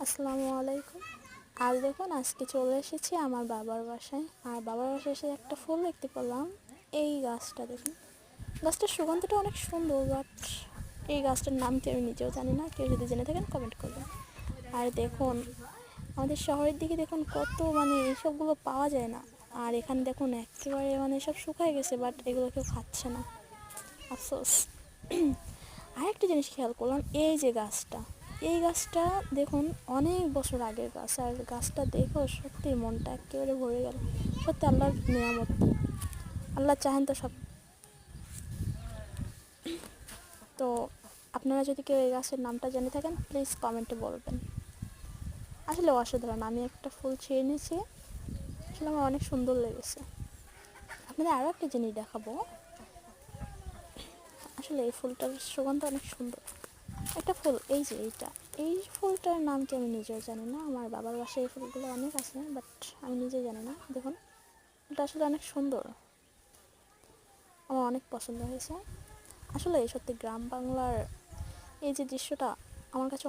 আসসালামু আলাইকুম। আজ দেখুন আজকে চলে এসেছি আমার বাবার বাসায়। আর বাবার বাসায় এসে একটা ফুল দেখতে পেলাম। এই গাছটা দেখুন, গাছটার সুগন্ধটা অনেক সুন্দর, বাট এই গাছটার নাম কি আমি নিজেও জানি না। কেউ যদি জেনে থাকেন কমেন্ট করবেন। আর দেখুন আমাদের শহরের দিকে দেখুন কত এইসবগুলো পাওয়া যায় না। আর এখানে দেখুন একেবারে সব শুকায় গেছে, বাট এগুলো কেউ খাচ্ছে না, আফসোস। আরেকটা জিনিস খেয়াল করলাম, এই যে গাছটা, এই গাছটা দেখুন অনেক বছর আগের গাছ। আর গাছটা দেখেও সত্যি মনটা একেবারে ভরে গেল। সত্যি আল্লাহর নিয়ামত, আল্লাহ চাহেন তো সব। তো আপনারা যদি কেউ এই গাছের নামটা জেনে থাকেন প্লিজ কমেন্টে বলবেন। আসলে অসাধারণ, আমি একটা ফুল ছিঁড়ে নিয়েছি, আসলে আমার অনেক সুন্দর লেগেছে। আপনাদের আরও একটা জিনিস দেখাবো। আসলে এই ফুলটার সুগন্ধ অনেক সুন্দর। একটা ফুল, এই যে এইটা, এই ফুলটার নাম কি আমি নিজেও জানি না। আমার বাবার বাসায় এই ফুলগুলো অনেক আছে, বাট আমি নিজে জানি না। দেখুন এটা আসলে অনেক সুন্দর, আমার অনেক পছন্দ হয়েছে। আসলে সত্যি গ্রাম বাংলার এই যে দৃশ্যটা আমার কাছে